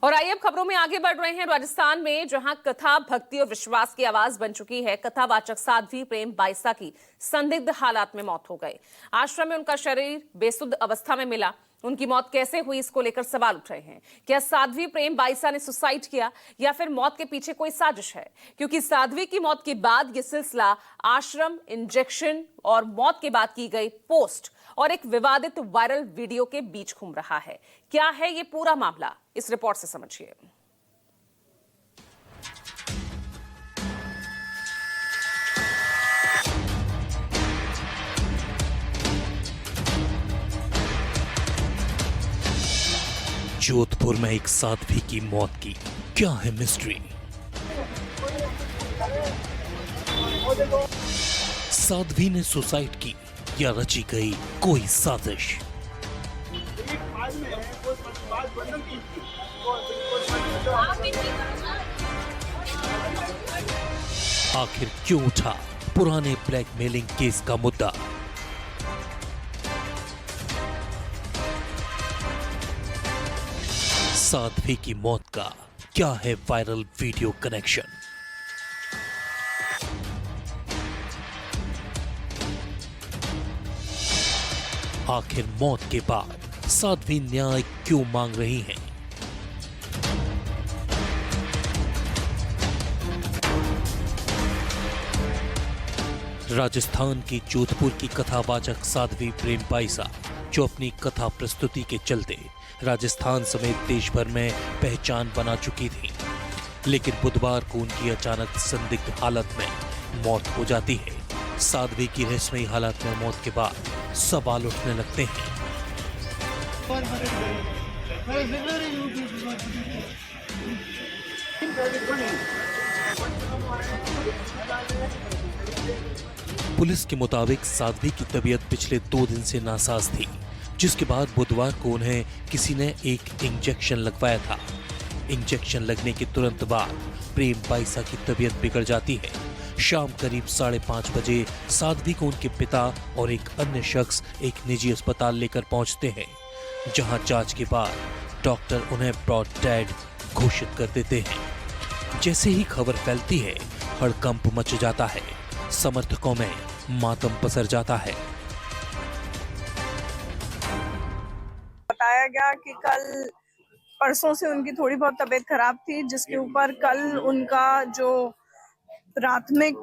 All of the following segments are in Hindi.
और आइए अब खबरों में आगे बढ़ रहे हैं। राजस्थान में जहां कथा, भक्ति और विश्वास की आवाज बन चुकी है, कथावाचक साध्वी प्रेम बाइसा की संदिग्ध हालात में मौत हो गई। आश्रम में उनका शरीर बेसुध अवस्था में मिला। उनकी मौत कैसे हुई, इसको लेकर सवाल उठ रहे हैं। क्या साध्वी प्रेम बाइसा ने सुसाइड किया या फिर मौत के पीछे कोई साजिश है? क्योंकि साध्वी की मौत के बाद यह सिलसिला आश्रम, इंजेक्शन और मौत के बाद की गई पोस्ट और एक विवादित वायरल वीडियो के बीच घूम रहा है। क्या है ये पूरा मामला, इस रिपोर्ट से समझिए। जोधपुर में एक साध्वी की मौत की क्या है मिस्ट्री? साध्वी ने सुसाइड की या रची गई कोई साजिश? आखिर क्यों उठा पुराने ब्लैकमेलिंग केस का मुद्दा? साध्वी की मौत का क्या है वायरल वीडियो कनेक्शन? आखिर मौत के बाद साध्वी न्याय क्यों मांग रही हैं? राजस्थान की जोधपुर की कथावाचक साध्वी प्रेम बाइसा, जो अपनी कथा प्रस्तुति के चलते राजस्थान समेत देश भर में पहचान बना चुकी थी, लेकिन बुधवार को उनकी अचानक संदिग्ध हालत में मौत हो जाती है। साध्वी की रहस्यमयी हालत में मौत के बाद सवाल उठने लगते हैं। पुलिस के मुताबिक साध्वी की तबीयत पिछले 2 दिन से नासाज थी, जिसके बाद बुधवार को उन्हें किसी ने एक इंजेक्शन लगवाया था। इंजेक्शन लगने के तुरंत बाद प्रेम बाइसा की तबीयत बिगड़ जाती है। शाम करीब 5:30 बजे साध्वी को उनके पिता और एक अन्य शख्स एक निजी अस्पताल लेकर पहुंचते हैं, जहां जांच के बाद डॉक्टर उन्हें ब्रॉड डेड घोषित कर देते हैं। जैसे ही खबर फैलती है, हड़कंप मच जाता है, समर्थकों में मातम पसर जाता है। बताया गया कि कल परसों से उनकी थोड़ी बहुत तबीयत खराब थी, जिसके ऊपर कल उनका जो प्राथमिक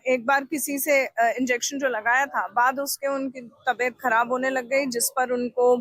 एक बार किसी से इंजेक्शन जो लगाया था, बाद उसके उनकी तबीयत खराब होने लग गई, जिस पर उनको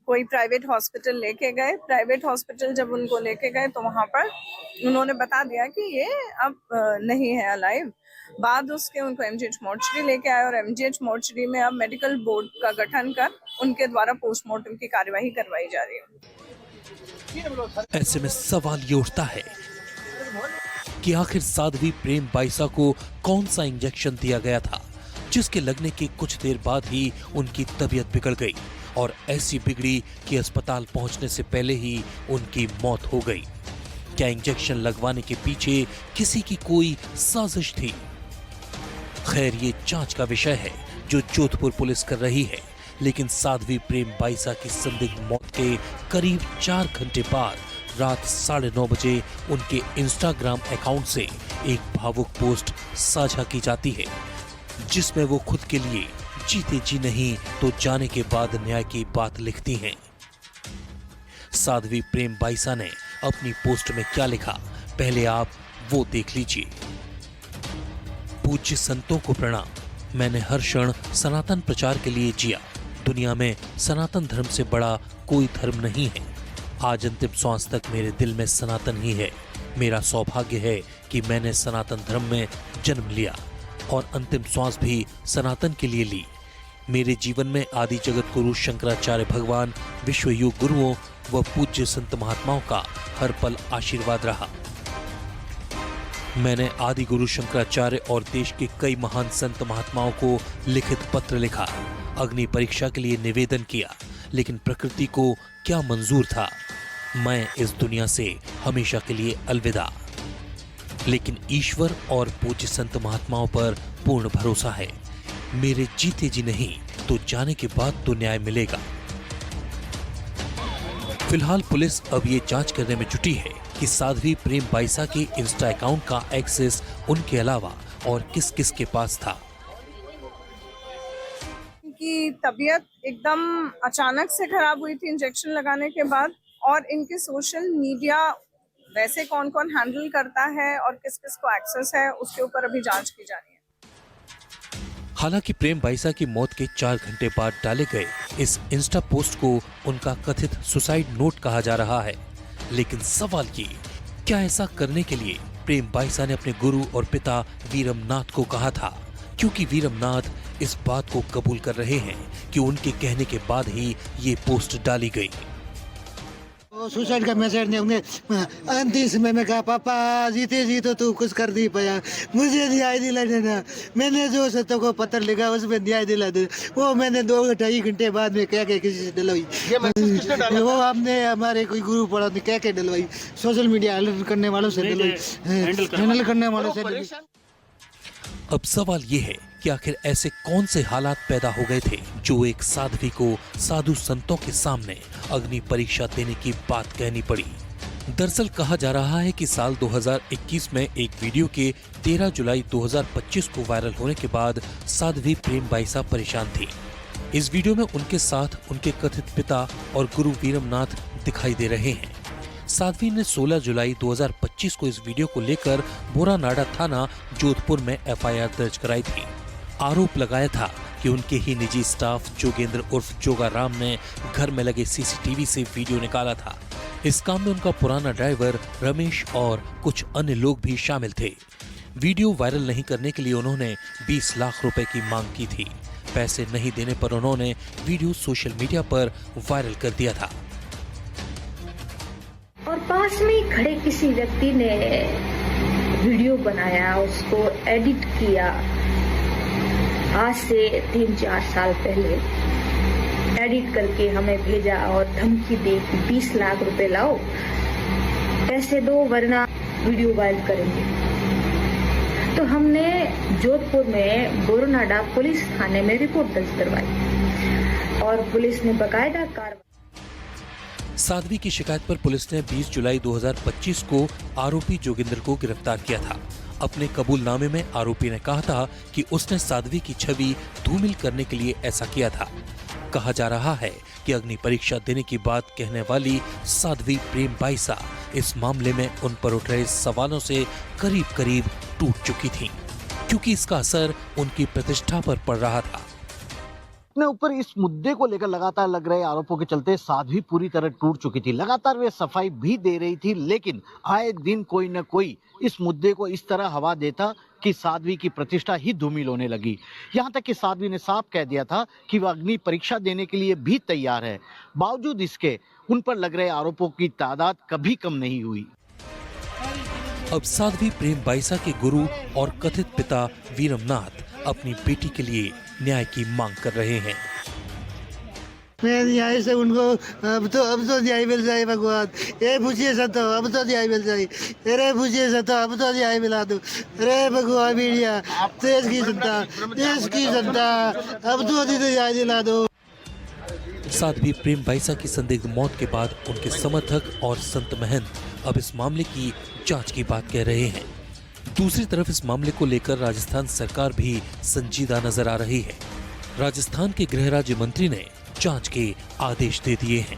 कोई प्राइवेट हॉस्पिटल लेके गए। प्राइवेट हॉस्पिटल जब उनको लेके गए तो वहां पर उन्होंने बता दिया कि ये अब नहीं है अलाइव। बाद उसके उनको एमजीएच मोर्चरी लेके आए और एमजीएच मोर्चरी में अब मेडिकल बोर्ड का गठन कर उनके द्वारा पोस्टमार्टम की कार्यवाही करवाई जा रही है। ऐसे में सवाल ये उठता है कि आखिर साध्वी प्रेम बाइसा को कौन सा इंजेक्शन दिया गया था, जिसके लगने के कुछ देर बाद ही उनकी तबीयत बिगड़ गई और ऐसी बिगड़ी कि अस्पताल पहुंचने से पहले ही उनकी मौत हो गई। क्या इंजेक्शन लगवाने के पीछे किसी की कोई साजिश थी? खैर, ये जांच का विषय है जो जोधपुर पुलिस कर रही है, लेकिन साध्वी प्रेम बाइसा की संदिग्ध मौत के करीब 4 घंटे बाद रात 9:30 बजे उनके इंस्टाग्राम अकाउंट से एक भावुक पोस्ट साझा की जाती है, जिसमें वो खुद के लिए जीते जी नहीं तो जाने के बाद न्याय की बात लिखती हैं। साध्वी प्रेम बाइसा ने अपनी पोस्ट में क्या लिखा, पहले आप वो देख लीजिए। पूज्य संतों को प्रणाम। मैंने हर क्षण सनातन प्रचार के लिए जिया। दुनिया में सनातन धर्म से बड़ा कोई धर्म नहीं है। आज अंतिम श्वास तक मेरे दिल में सनातन ही है। मेरा सौभाग्य है कि मैंने सनातन धर्म में जन्म लिया और अंतिम श्वास भी सनातन के लिए ली। मेरे जीवन में आदि जगत गुरु शंकराचार्य भगवान, विश्व युग गुरुओं व पूज्य संत महात्माओं का हर पल आशीर्वाद रहा। मैंने आदि गुरु शंकराचार्य और देश के कई महान संत महात्माओं को लिखित पत्र लिखा, अग्नि परीक्षा के लिए निवेदन किया, लेकिन प्रकृति को क्या मंजूर था। मैं इस दुनिया से हमेशा के लिए अलविदा। लेकिन ईश्वर और पूज्य संत महात्माओं पर पूर्ण भरोसा है। मेरे जीते जी नहीं तो जाने के बाद तो न्याय मिलेगा। फिलहाल पुलिस अब ये जांच करने में जुटी है कि साध्वी प्रेम बाइसा के इंस्टा अकाउंट का एक्सेस उनके अलावा और किस किस के पास था। इनकी तबीयत एकदम अचानक से खराब हुई थी इंजेक्शन लगाने के बाद, और इनके सोशल मीडिया वैसे कौन कौन हैंडल करता है और किस किस को एक्सेस है, उसके ऊपर अभी जांच की जा रही है। हालांकि प्रेम बाइसा की मौत के 4 घंटे बाद डाले गए इस इंस्टा पोस्ट को उनका कथित सुसाइड नोट कहा जा रहा है, लेकिन सवाल ये, क्या ऐसा करने के लिए प्रेम बाइसा ने अपने गुरु और पिता वीरमनाथ को कहा था? क्योंकि वीरमनाथ इस बात को कबूल कर रहे हैं कि उनके कहने के बाद ही ये पोस्ट डाली गई। सुसाइड का मैसेज ने उन्हें अंतिम समय में कहा, पापा जीते जी तो तू कुछ कर नहीं पाया, मुझे न्याय दिला देना, मैंने जो सत्यों को पत्र लिखा उसमें न्याय दिला दे। वो मैंने 2-2.5 घंटे बाद में कह के किसी से डलवाई, वो हमने हमारे कोई गुरु पढ़ा कह के डलवाई, सोशल मीडिया हैंडल करने वालों से डलवाई, हैंडल करने वालों से। अब सवाल ये है कि आखिर ऐसे कौन से हालात पैदा हो गए थे जो एक साध्वी को साधु संतों के सामने अग्नि परीक्षा देने की बात कहनी पड़ी। दरअसल कहा जा रहा है कि साल 2021 में एक वीडियो के 13 जुलाई 2025 को वायरल होने के बाद साध्वी प्रेम बाइसा परेशान थी। इस वीडियो में उनके साथ उनके कथित पिता और गुरु वीरमनाथ दिखाई दे रहे हैं। साध्वी ने 16 जुलाई 2025 को इस वीडियो को लेकर बोरानाडा थाना जोधपुर में एफआईआर दर्ज कराई थी। आरोप लगाया था कि उनके ही निजी स्टाफ जोगेंद्र उर्फ जोगा राम ने घर में लगे सीसीटीवी से वीडियो निकाला था। इस काम में उनका पुराना ड्राइवर रमेश और कुछ अन्य लोग भी शामिल थे। वीडियो वायरल नहीं करने के लिए उन्होंने 20 लाख रुपए की मांग की थी। पैसे नहीं देने पर उन्होंने वीडियो सोशल मीडिया पर वायरल कर दिया था। और पास में खड़े किसी व्यक्ति ने वीडियो बनाया, उसको एडिट किया, आज से 3-4 साल पहले एडिट करके हमें भेजा और धमकी दी कि 20 लाख रुपए लाओ, पैसे दो वरना वीडियो वायरल करेंगे। तो हमने जोधपुर में बोरानाडा पुलिस थाने में रिपोर्ट दर्ज करवाई और पुलिस ने बाकायदा कार्रवाई। साध्वी की शिकायत पर पुलिस ने 20 जुलाई 2025 को आरोपी जोगिंदर को गिरफ्तार किया था। अपने कबूलनामे में आरोपी ने कहा था कि उसने साध्वी की छवि धूमिल करने के लिए ऐसा किया था। कहा जा रहा है कि अग्नि परीक्षा देने की बात कहने वाली साध्वी प्रेम बाइसा इस मामले में उन पर उठ रहे सवालों से करीब करीब टूट चुकी थी, क्योंकि इसका असर उनकी प्रतिष्ठा पर पड़ रहा था। अपने ऊपर इस मुद्दे को लेकर लगातार लग रहे आरोपों के चलते साध्वी पूरी तरह टूट चुकी थी। लगातार वे सफाई भी दे रही थी, लेकिन आए दिन कोई न कोई इस मुद्दे को इस तरह हवा देता कि साध्वी की प्रतिष्ठा ही धूमिल होने लगी। यहाँ तक कि साध्वी ने साफ कह दिया था कि वह अग्नि परीक्षा देने के लिए भी तैयार है। बावजूद इसके उन पर लग रहे आरोपों की तादाद कभी कम नहीं हुई। अब साध्वी प्रेम बाइसा के गुरु और कथित पिता वीरमनाथ अपनी बेटी के लिए न्याय की मांग कर रहे हैं। मैं न्याय से उनको अब तो न्याय मिल जाए भगवान, ये पूछिए सतो अब तो न्याय मिल जाए, अरे पूछिए सतो अब तो न्याय मिला दो, अरे भगवान मीडिया देश की जनता अब तो न्याय दिला दो। साध्वी प्रेम बाइसा की संदिग्ध मौत के बाद उनके समर्थक और संत महंत अब इस मामले की जांच की बात कह रहे हैं। दूसरी तरफ इस मामले को लेकर राजस्थान सरकार भी संजीदा नजर आ रही है। राजस्थान के गृह राज्य मंत्री ने जांच के आदेश दे दिए हैं।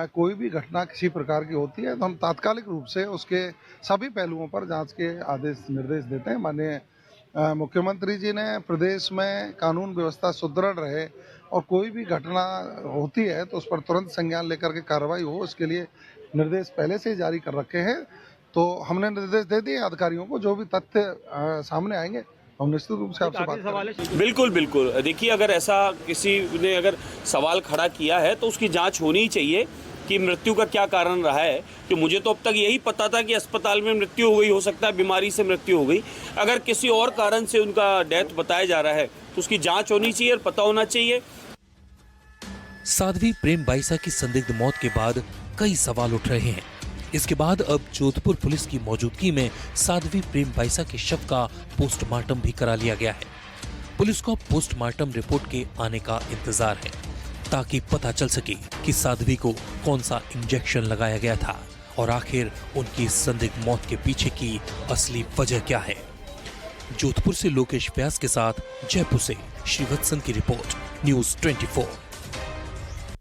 कोई भी घटना किसी प्रकार की होती है तो हम तात्कालिक रूप से उसके सभी पहलुओं पर जांच के आदेश निर्देश देते हैं। माननीय मुख्यमंत्री जी ने प्रदेश में कानून व्यवस्था सुदृढ़ रहे और कोई भी घटना होती है तो उस पर तुरंत संज्ञान लेकर के कार्रवाई हो, इसके लिए निर्देश पहले से ही जारी कर रखे हैं। तो हमने निर्देश दे दिए अधिकारियों को, जो भी तथ्य सामने आएंगे हम निश्चित रूप से आपसे बात करेंगे। बिल्कुल बिल्कुल, देखिए अगर ऐसा किसी ने अगर सवाल खड़ा किया है तो उसकी जांच होनी ही चाहिए कि मृत्यु का क्या कारण रहा है। कि मुझे तो अब तक यही पता था कि अस्पताल में मृत्यु हो गई, हो सकता है बीमारी से मृत्यु हो गई। अगर किसी और कारण से उनका डेथ बताया जा रहा है तो उसकी जांच होनी चाहिए और पता होना चाहिए। साध्वी प्रेम बाइसा की संदिग्ध मौत के बाद कई सवाल उठ रहे हैं। इसके बाद अब जोधपुर पुलिस की मौजूदगी में साध्वी प्रेम बाइसा के शव का पोस्टमार्टम भी करा लिया गया है। पुलिस को पोस्टमार्टम रिपोर्ट के आने का इंतजार है। ताकि पता चल सके कि साध्वी को कौन सा इंजेक्शन लगाया गया था और आखिर उनकी संदिग्ध मौत के पीछे की असली वजह क्या है। जोधपुर से लोकेश व्यास के साथ जयपुर से श्रीवत्सन की रिपोर्ट, न्यूज़ 24।